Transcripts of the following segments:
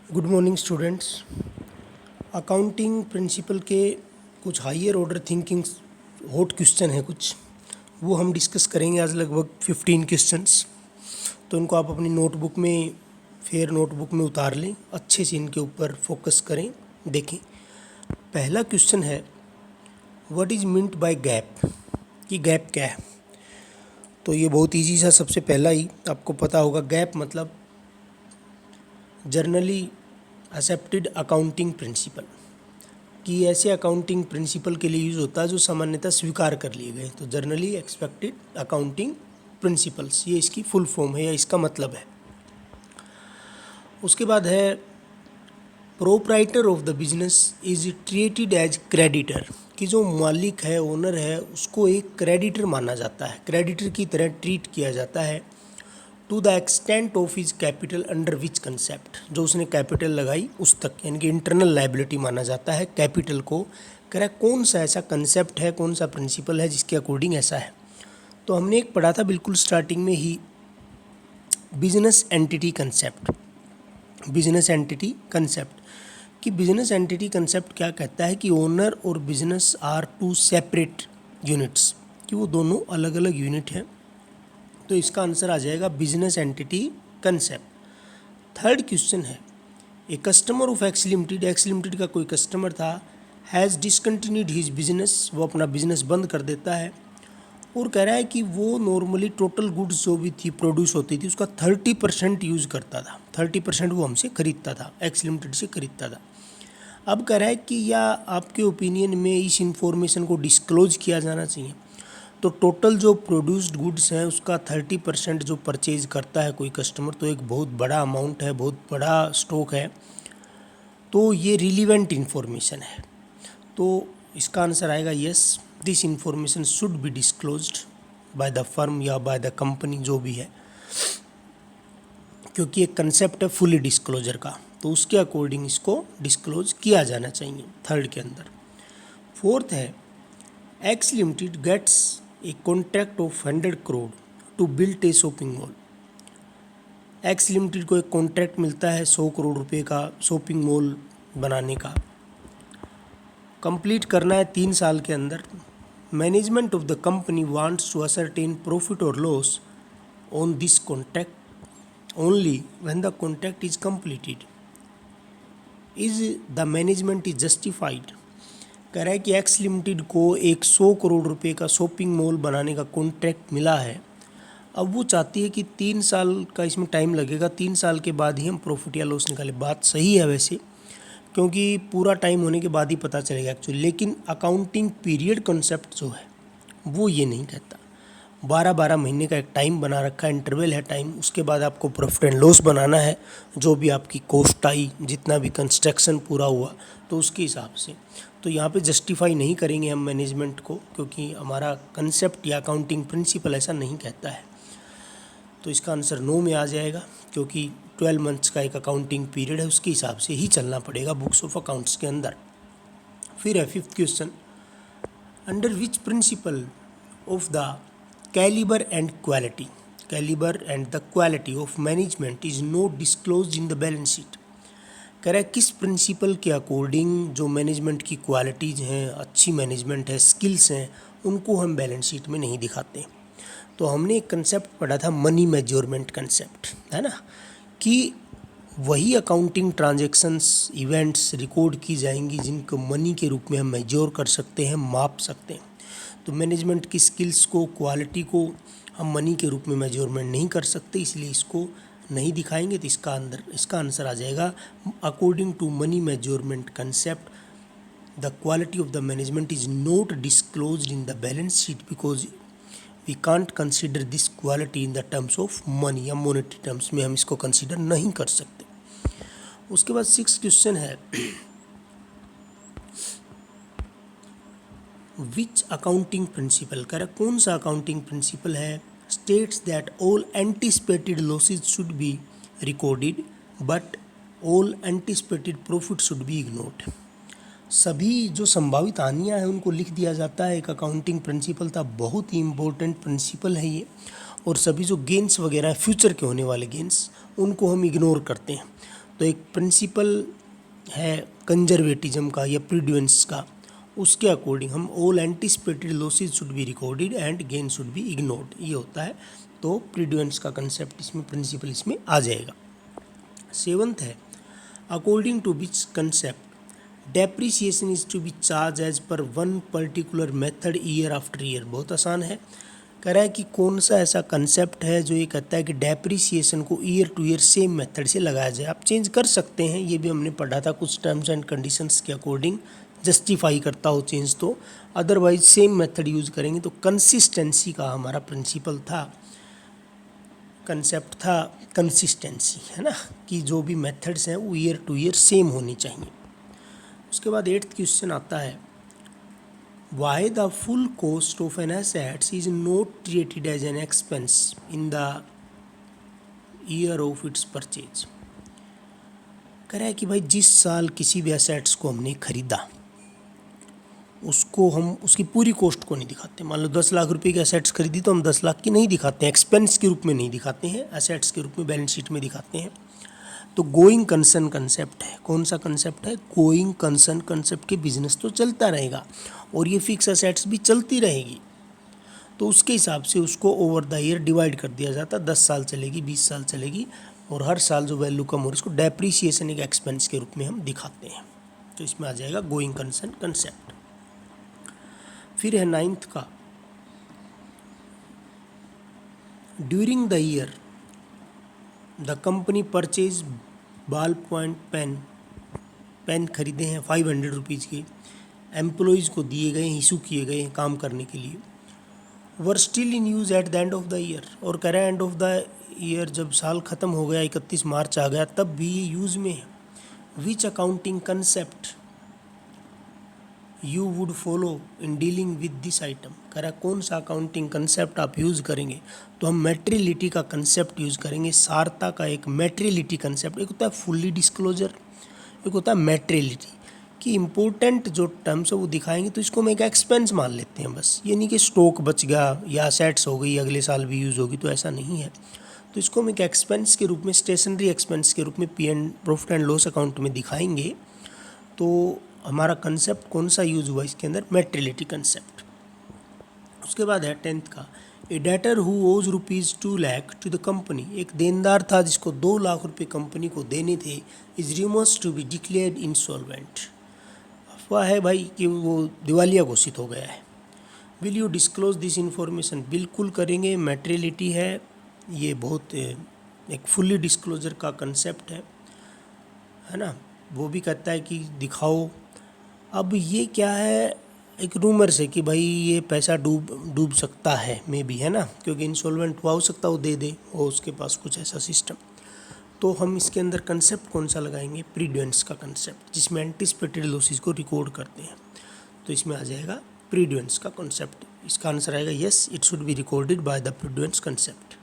Good morning students. Accounting principle के कुछ higher order thinking hot question है कुछ, वो हम डिस्कस करेंगे आज लगभग 15 क्वेश्चंस। तो इनको आप अपनी नोटबुक में नोटबुक में उतार लें, अच्छे से इनके ऊपर फोकस करें। देखें, पहला क्वेश्चन है what is meant by gap, कि गैप क्या है। तो ये बहुत ईजी सा, सबसे पहला ही आपको पता होगा। गैप मतलब जर्नली एक्सेप्टेड अकाउंटिंग प्रिंसिपल, कि ऐसे अकाउंटिंग प्रिंसिपल के लिए यूज़ होता है जो सामान्यतः स्वीकार कर लिए गए। तो जर्नली एक्सपेक्टेड अकाउंटिंग प्रिंसिपल्स, ये इसकी फुल फॉर्म है या इसका मतलब है। उसके बाद है proprietor of the business is treated as creditor, कि जो मालिक है, ओनर है, उसको एक क्रेडिटर माना जाता है, क्रेडिटर की तरह ट्रीट किया जाता है। To the extent of his capital under which concept, जो उसने कैपिटल लगाई उस तक, यानी कि इंटरनल लायबिलिटी माना जाता है कैपिटल को। कह रहा है कौन सा ऐसा कंसेप्ट है, कौन सा प्रिंसिपल है जिसके अकॉर्डिंग ऐसा है। तो हमने एक पढ़ा था बिल्कुल स्टार्टिंग में ही, business entity concept. Business entity concept, कि बिजनेस एंटिटी कंसेप्ट क्या कहता है कि ओनर और business are two separate units, कि वो दोनों अलग अलग यूनिट हैं। तो इसका आंसर आ जाएगा business entity concept. Third question है a customer of x limited, x limited का कोई कस्टमर था, हैज़ डिसकंटिन्यूड हिज बिजनेस, वो अपना बिजनेस बंद कर देता है। और कह रहा है कि वो नॉर्मली टोटल गुड्स जो भी थी प्रोड्यूस होती थी उसका 30% यूज़ करता था, 30% वो हमसे खरीदता था, एक्स लिमिटेड से खरीदता था। अब कह रहा है कि या आपके ओपिनियन में इस इंफॉर्मेशन को डिस्क्लोज किया जाना चाहिए। तो टोटल जो प्रोड्यूस्ड गुड्स हैं उसका 30% जो परचेज करता है कोई कस्टमर, तो एक बहुत बड़ा अमाउंट है, बहुत बड़ा स्टॉक है। तो ये रिलीवेंट इन्फॉर्मेशन है। तो इसका आंसर आएगा yes, this information should be disclosed by the firm या बाय द कंपनी, जो भी है, क्योंकि एक कंसेप्ट है फुली डिस्क्लोजर का, तो उसके अकॉर्डिंग इसको डिस्क्लोज किया जाना चाहिए थर्ड के अंदर। फोर्थ है X limited gets a contract of 100 crore to build a shopping mall. X limited को एक कॉन्ट्रैक्ट मिलता है 100 करोड़ रुपए का शॉपिंग मॉल बनाने का, कंप्लीट करना है 3 साल के अंदर। Management of the company wants to ascertain profit और loss on this contract only when the contract is completed. Is the management is justified. कह रहा है कि एक्स लिमिटेड को एक 100 करोड़ रुपए का शॉपिंग मॉल बनाने का कॉन्ट्रैक्ट मिला है। अब वो चाहती है कि 3 साल का इसमें टाइम लगेगा, 3 साल के बाद ही हम प्रॉफिट या लॉस निकालें। बात सही है वैसे, क्योंकि पूरा टाइम होने के बाद ही पता चलेगा एक्चुअली, लेकिन अकाउंटिंग पीरियड कॉन्सेप्ट जो है वो ये नहीं कहता। 12 महीने का एक टाइम बना रखा है, इंटरवल है टाइम, उसके बाद आपको प्रॉफिट एंड लॉस बनाना है, जो भी आपकी कॉस्ट आई, जितना भी कंस्ट्रक्शन पूरा हुआ, तो उसके हिसाब से। तो यहाँ पे जस्टिफाई नहीं करेंगे हम मैनेजमेंट को, क्योंकि हमारा कंसेप्ट या अकाउंटिंग प्रिंसिपल ऐसा नहीं कहता है। तो इसका आंसर नो में आ जाएगा, क्योंकि 12 मंथ्स का एक अकाउंटिंग पीरियड है, उसके हिसाब से ही चलना पड़ेगा बुक्स ऑफ अकाउंट्स के अंदर। फिर है fifth question, under which principle of the calibre and quality, calibre and the quality of management is not disclose in the balance sheet. कह रहा है किस प्रिंसिपल के अकॉर्डिंग जो मैनेजमेंट की क्वालिटीज़ हैं, अच्छी मैनेजमेंट है, स्किल्स हैं, उनको हम बैलेंस शीट में नहीं दिखाते। तो हमने एक कंसेप्ट पढ़ा था मनी मेजरमेंट कंसेप्ट, है ना, कि वही अकाउंटिंग ट्रांजैक्शंस इवेंट्स रिकॉर्ड की जाएंगी जिनको मनी के रूप में हम मेजर कर सकते हैं, माप सकते हैं। तो मैनेजमेंट की स्किल्स को, क्वालिटी को हम मनी के रूप में मेजरमेंट नहीं कर सकते, इसलिए इसको नहीं दिखाएंगे। तो इसका आंसर आ जाएगा according to money measurement concept the quality of the management is not disclosed in the balance sheet because we can't consider this quality in the terms of money, या मॉनेटरी टर्म्स में हम इसको consider नहीं कर सकते। उसके बाद 6 question है विच अकाउंटिंग प्रिंसिपल, कह रहा कौन सा अकाउंटिंग प्रिंसिपल है, states that all anticipated losses should be recorded but all anticipated profit should be ignored. सभी जो संभावित हानियाँ हैं उनको लिख दिया जाता है। एक अकाउंटिंग प्रिंसिपल था, बहुत ही इम्पोर्टेंट प्रिंसिपल है ये। और सभी जो गेन्स वगैरह फ्यूचर के होने वाले गेन्स, उनको हम इग्नोर करते हैं। तो एक प्रिंसिपल है कंजर्वेटिज्म का या प्रूडेंस का, उसके अकॉर्डिंग हम all anticipated losses should be recorded and gain should be ignored, ये होता है। तो प्रूडेंस का कंसेप्ट इसमें, प्रिंसिपल इसमें आ जाएगा। 7th है according to which concept depreciation is to be charge as per one particular method year after year. बहुत आसान है, कह रहा है कि कौन सा ऐसा कंसेप्ट है जो ये कहता है कि डेप्रिसिएशन को year two year same method से लगाया जाए। आप चेंज कर सकते हैं, ये भी हमने पढ़ा था, कुछ टर्म्स एंड कंडीशंस के अकॉर्डिंग जस्टिफाई करता हो चेंज तो, अदरवाइज सेम मेथड यूज करेंगे। तो कंसिस्टेंसी का हमारा प्रिंसिपल था, कंसेप्ट था कंसिस्टेंसी, है ना, कि जो भी मेथड्स हैं वो ईयर टू ईयर सेम होनी चाहिए। उसके बाद 8th क्वेश्चन आता है why the full cost of an assets is not treated as an expense in the year of its purchase। कह रहा है कि भाई जिस साल किसी भी एसेट्स को हमने खरीदा उसको हम उसकी पूरी कॉस्ट को नहीं दिखाते। मान लो 10 लाख रुपए की एसेट्स खरीदी तो हम 10 लाख की नहीं दिखाते हैं, एक्सपेंस के रूप में नहीं दिखाते हैं, एसेट्स के रूप में बैलेंस शीट में दिखाते हैं। तो गोइंग कंसर्न कंसेप्ट है, कौन सा कंसेप्ट है, गोइंग कंसर्न कंसेप्ट के बिजनेस तो चलता रहेगा और ये फिक्स एसेट्स भी चलती रहेगी, तो उसके हिसाब से उसको ओवर द ईयर डिवाइड कर दिया जाता है। 10 साल चलेगी, 20 साल चलेगी, और हर साल जो वैल्यू कम हो रही है उसको डेप्रीसिएशन एक एक्सपेंस के रूप में हम दिखाते हैं। तो इसमें आ जाएगा गोइंग कंसर्न कंसेप्ट। फिर है 9th का during the year the company purchase ball point pen खरीदे हैं 500 रुपीज़ के, एम्प्लॉयज़ को दिए गए, इशू किए गए हैं काम करने के लिए, were still in use eight the end of the year. और कह रहे हैं एंड ऑफ द ईयर जब साल ख़त्म हो गया, 31 मार्च आ गया, तब भी ये यूज़ में है। Which accounting concept you would follow in dealing with this item. कह रहा है कौन सा अकाउंटिंग कंसेप्ट आप यूज़ करेंगे, तो हम मैटेरियलिटी का कंसेप्ट यूज़ करेंगे। सारता का एक मैटेरियलिटी कंसेप्ट, एक होता है फुल्ली डिस्क्लोजर, एक होता है मैटेरियलिटी, कि इम्पोर्टेंट जो टर्म्स है वो दिखाएंगे तो इसको हम एक एक्सपेंस मान लेते हैं बस। ये नहीं कि स्टॉक बच गया या असेट्स हो गई अगले साल भी यूज़ होगी, तो ऐसा नहीं है। तो इसको हम एक एक्सपेंस के रूप में, स्टेशनरी एक्सपेंस के रूप में प्रॉफिट एंड लॉस अकाउंट में दिखाएंगे। तो हमारा कंसेप्ट कौन सा यूज़ हुआ इसके अंदर, मैटेरियलिटी कंसेप्ट। उसके बाद है 10th का ए डेटर हु ओज ₹2 लाख टू द कंपनी। एक देनदार था जिसको 2 लाख रुपए कंपनी को देने थे, is rumours to be declared insolvent. अफवाह है भाई कि वो दिवालिया घोषित हो गया है। Will you disclose this information. बिल्कुल करेंगे, मैटेरियलिटी है ये, बहुत एक फुल्ली डिस्क्लोजर का कंसेप्ट है ना। वो भी कहता है कि दिखाओ। अब ये क्या है, एक रूमर्स है कि भाई ये पैसा डूब सकता है, मे बी, है ना, क्योंकि इंसॉल्वेंट हुआ, हो सकता है वो दे दे, और उसके पास कुछ ऐसा सिस्टम। तो हम इसके अंदर कंसेप्ट कौन सा लगाएंगे, प्रीडुएंस का कंसेप्ट, जिसमें एंटिसिपेटेड लॉसेस को रिकॉर्ड करते हैं। तो इसमें आ जाएगा प्रीडुएंस का कंसेप्ट। इसका आंसर आएगा yes, it should be recorded by the prudence concept.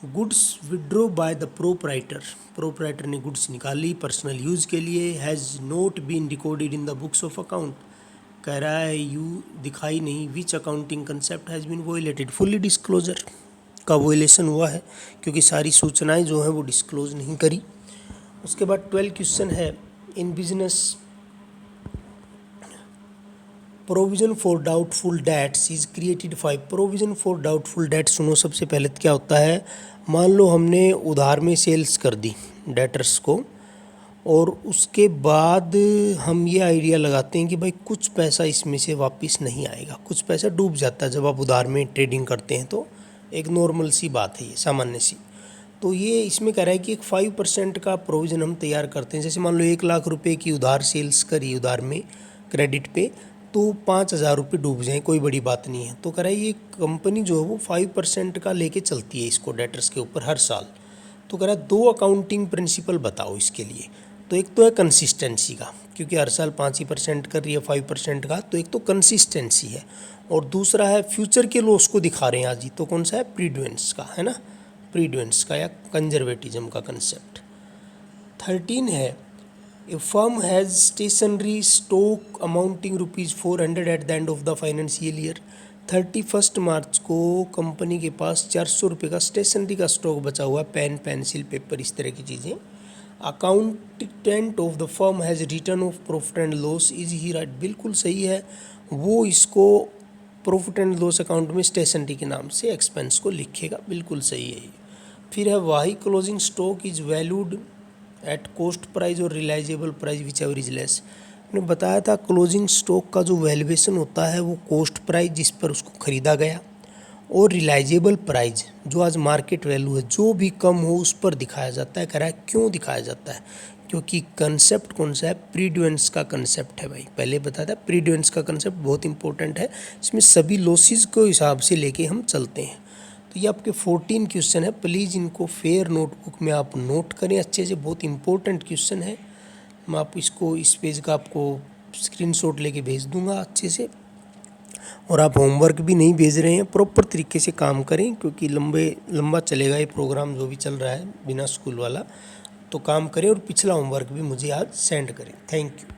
Goods withdraw by the proprietor ने गुड्स निकाली पर्सनल यूज़ के लिए, has not been recorded in the books of account. कह रहा है यू दिखाई नहीं। Which accounting concept has been violated. Fully disclosure का वोलेशन हुआ है, क्योंकि सारी सूचनाएं जो हैं वो डिस्क्लोज नहीं करी। उसके बाद 12 क्वेश्चन है in business provision for doubtful debts is created 5। Provision for doubtful debts सुनो। सबसे पहले तो क्या होता है, मान लो हमने उधार में सेल्स कर दी डेटर्स को, और उसके बाद हम ये आइडिया लगाते हैं कि भाई कुछ पैसा इसमें से वापस नहीं आएगा, कुछ पैसा डूब जाता है जब आप उधार में ट्रेडिंग करते हैं। तो एक नॉर्मल सी बात है, ये सामान्य सी। तो ये इसमें कह रहा है कि एक 5% का प्रोविज़न हम तैयार करते हैं। जैसे मान लो 1 लाख रुपए की उधार सेल्स करी उधार में क्रेडिट पे, तो 5,000 रुपये डूब जाएँ, कोई बड़ी बात नहीं है। तो कह रहा है ये कंपनी जो है वो 5% का लेके चलती है इसको डेटर्स के ऊपर हर साल। तो कह रहा है 2 अकाउंटिंग प्रिंसिपल बताओ इसके लिए। तो एक तो है कंसिस्टेंसी का, क्योंकि हर साल 5% कर रही है 5% का, तो एक तो कंसिस्टेंसी है, और दूसरा है फ्यूचर के लॉस को दिखा रहे हैं आज ही। तो कौन सा है, प्रीडुएंस का, है ना, प्रीडुएंस का या कंजर्वेटिज्म का कंसेप्ट। 13 है a firm has stationery stock amounting ₹400 at the end of the financial year. 31 March को कंपनी के पास 400 रुपये का स्टेशनरी का स्टॉक बचा हुआ है, पेन, पेंसिल, पेपर, इस तरह की चीज़ें। Accountant of the firm has return of profit and loss, is he right? बिल्कुल सही है, वो इसको प्रॉफिट एंड लॉस अकाउंट में स्टेशनरी के नाम से एक्सपेंस को लिखेगा, बिल्कुल सही है ये। फिर है वाही closing stock is valued at cost price और realisable price whichever is less. ने बताया था क्लोजिंग स्टॉक का जो वैल्यूएशन होता है वो कॉस्ट प्राइस जिस पर उसको खरीदा गया और रिलाइजेबल प्राइस जो आज मार्केट वैल्यू है जो भी कम हो उस पर दिखाया जाता है। कह रहा है क्यों दिखाया जाता है? क्योंकि कंसेप्ट कौन सा है? प्रीडिवेंस का कंसेप्ट है भाई, पहले बताया था प्रीडिवेंस का कंसेप्ट बहुत इंपॉर्टेंट है, इसमें सभी लॉसेस को हिसाब से लेके हम चलते हैं। तो ये आपके 14 क्वेश्चन है, प्लीज़ इनको फेयर नोटबुक में आप नोट करें अच्छे से, बहुत इंपॉर्टेंट क्वेश्चन है। मैं आप इसको इस पेज का आपको स्क्रीनशॉट लेके भेज दूंगा अच्छे से, और आप होमवर्क भी नहीं भेज रहे हैं, प्रॉपर तरीके से काम करें क्योंकि लंबा चलेगा ये प्रोग्राम जो भी चल रहा है बिना स्कूल वाला, तो काम करें और पिछला होमवर्क भी मुझे आज सेंड करें। Thank you.